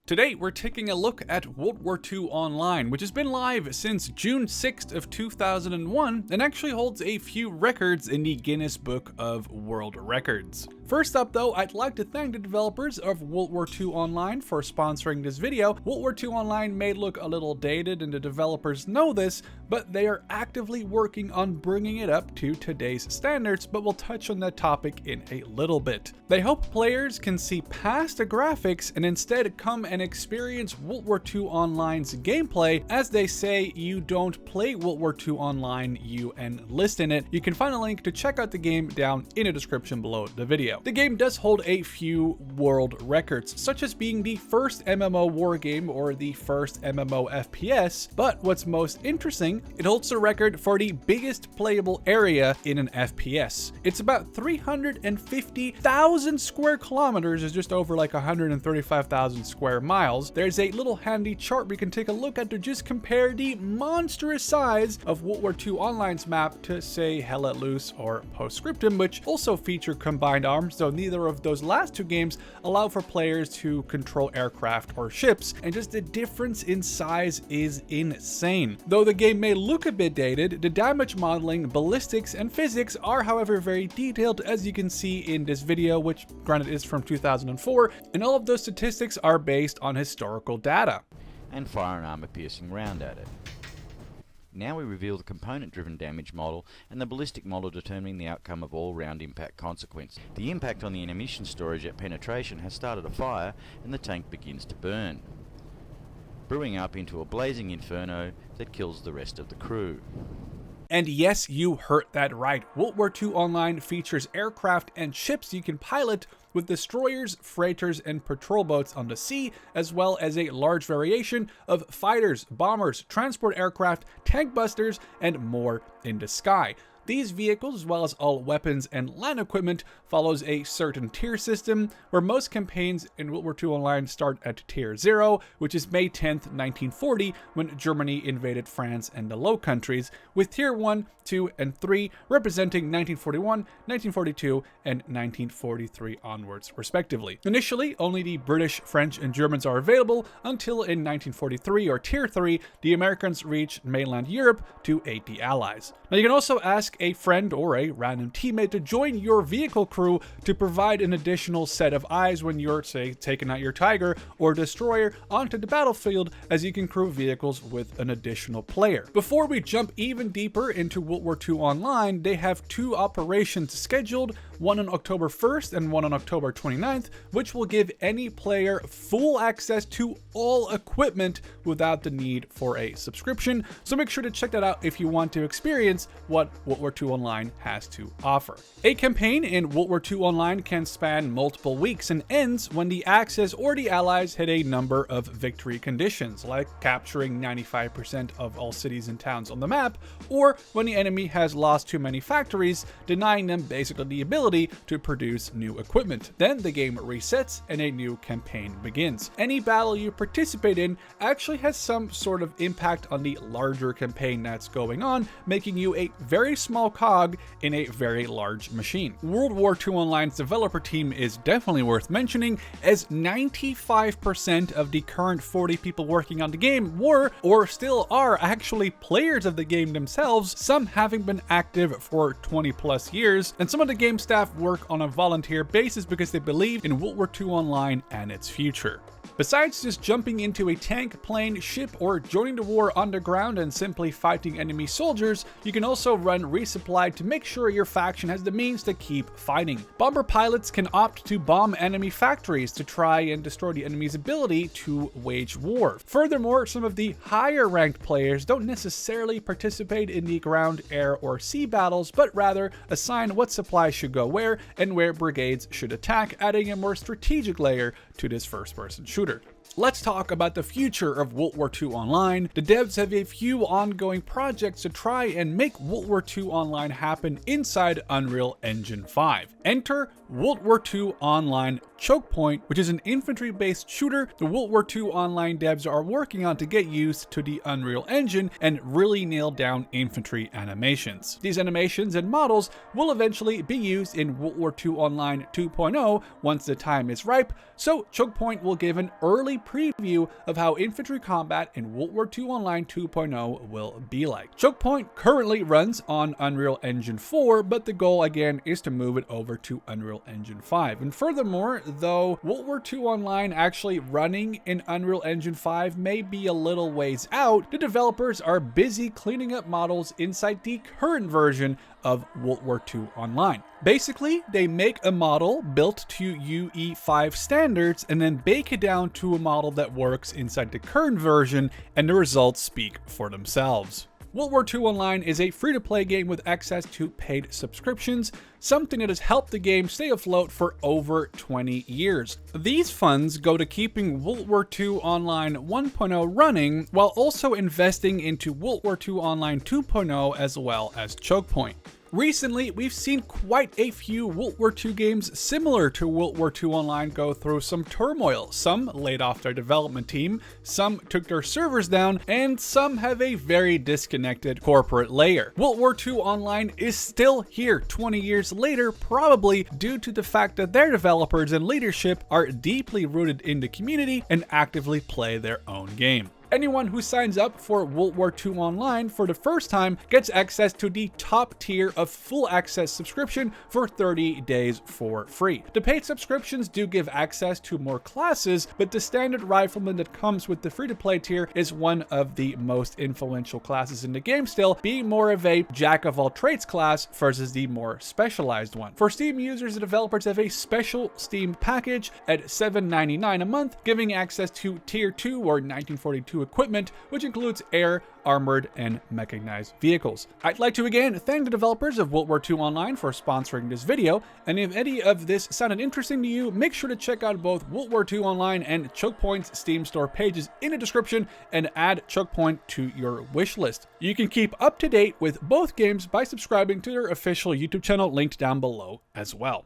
Today, we're taking a look at World War II Online, which has been live since June 6th of 2001 and actually holds a few records in the Guinness Book of World Records. First up though, I'd like to thank the developers of World War II Online for sponsoring this video. World War II Online may look a little dated and the developers know this, but they are actively working on bringing it up to today's standards, but we'll touch on that topic in a little bit. They hope players can see past the graphics and instead come and experience World War II Online's gameplay. As they say, you don't play World War II Online, you enlist in it. You can find a link to check out the game down in the description below the video. The game does hold a few world records, such as being the first MMO war game or the first MMO FPS, but what's most interesting, it holds the record for the biggest playable area in an FPS. It's about 350,000 square kilometers, is just over like 135,000 square miles. There's a little handy chart we can take a look at to just compare the monstrous size of World War II Online's map to, say, Hell Let Loose or Postscriptum, which also feature combined arms, though neither of those last two games allow for players to control aircraft or ships, and just the difference in size is insane. Though the game may look a bit dated, the damage modeling, ballistics, and physics are however very detailed, as you can see in this video, which granted is from 2004, and all of those statistics are based on historical data. And fire an armor-piercing round at it. Now we reveal the component-driven damage model and the ballistic model determining the outcome of all round impact consequences. The impact on the ammunition storage at penetration has started a fire and the tank begins to burn, brewing up into a blazing inferno that kills the rest of the crew. And yes, you heard that right. World War II Online features aircraft and ships you can pilot with destroyers, freighters, and patrol boats on the sea, as well as a large variation of fighters, bombers, transport aircraft, tank busters, and more in the sky. These vehicles, as well as all weapons and land equipment, follows a certain tier system, where most campaigns in World War II Online start at Tier 0, which is May 10th, 1940, when Germany invaded France and the Low Countries, with Tier 1, 2, and 3 representing 1941, 1942, and 1943 onwards, respectively. Initially, only the British, French, and Germans are available, until in 1943, or Tier 3, the Americans reached mainland Europe to aid the Allies. Now, you can also ask a friend or a random teammate to join your vehicle crew to provide an additional set of eyes when you're, say, taking out your Tiger or Destroyer onto the battlefield, as you can crew vehicles with an additional player. Before we jump even deeper into World War II Online, they have two operations scheduled, one on October 1st and one on October 29th, which will give any player full access to all equipment without the need for a subscription. So make sure to check that out if you want to experience what World War II Online has to offer. A campaign in World War II Online can span multiple weeks and ends when the Axis or the Allies hit a number of victory conditions, like capturing 95% of all cities and towns on the map, or when the enemy has lost too many factories, denying them basically the ability to produce new equipment. Then the game resets and a new campaign begins. Any battle you participate in actually has some sort of impact on the larger campaign that's going on, making you a very small cog in a very large machine. World War II Online's developer team is definitely worth mentioning, as 95% of the current 40 people working on the game were, or still are, actually players of the game themselves, some having been active for 20 plus years, and some of the game staff work on a volunteer basis because they believe in World War II Online and its future. Besides just jumping into a tank, plane, ship, or joining the war underground and simply fighting enemy soldiers, you can also run resupply to make sure your faction has the means to keep fighting. Bomber pilots can opt to bomb enemy factories to try and destroy the enemy's ability to wage war. Furthermore, some of the higher ranked players don't necessarily participate in the ground, air, or sea battles, but rather assign what supplies should go where and where brigades should attack, adding a more strategic layer to this first-person shooter. Let's talk about the future of World War II Online. The devs have a few ongoing projects to try and make World War II Online happen inside Unreal Engine 5. Enter World War II Online Chokepoint, which is an infantry-based shooter the World War II Online devs are working on to get used to the Unreal Engine and really nail down infantry animations. These animations and models will eventually be used in World War II Online 2.0 once the time is ripe, so Chokepoint will give an an early preview of how infantry combat in World War II Online 2.0 will be like. Chokepoint currently runs on Unreal Engine 4, but the goal again is to move it over to Unreal Engine 5. And furthermore, though World War II Online actually running in Unreal Engine 5 may be a little ways out, the developers are busy cleaning up models inside the current version of World War II Online. Basically, they make a model built to UE5 standards and then bake it down to a model that works inside the current version, and the results speak for themselves. World War II Online is a free-to-play game with access to paid subscriptions, something that has helped the game stay afloat for over 20 years. These funds go to keeping World War II Online 1.0 running, while also investing into World War II Online 2.0 as well as Chokepoint. Recently, we've seen quite a few World War II games similar to World War II Online go through some turmoil. Some laid off their development team, some took their servers down, and some have a very disconnected corporate layer. World War II Online is still here 20 years later, probably due to the fact that their developers and leadership are deeply rooted in the community and actively play their own game. Anyone who signs up for World War II Online for the first time gets access to the top tier of full access subscription for 30 days for free. The paid subscriptions do give access to more classes, but the standard rifleman that comes with the free-to-play tier is one of the most influential classes in the game still, being more of a jack-of-all-trades class versus the more specialized one. For Steam users, the developers have a special Steam package at $7.99 a month, giving access to Tier 2 or 1942 equipment, which includes air, armored, and mechanized vehicles. I'd like to again thank the developers of World War II Online for sponsoring this video, and if any of this sounded interesting to you, make sure to check out both World War II Online and Chokepoint's Steam store pages in the description and add Chokepoint to your wish list. You can keep up to date with both games by subscribing to their official YouTube channel linked down below as well.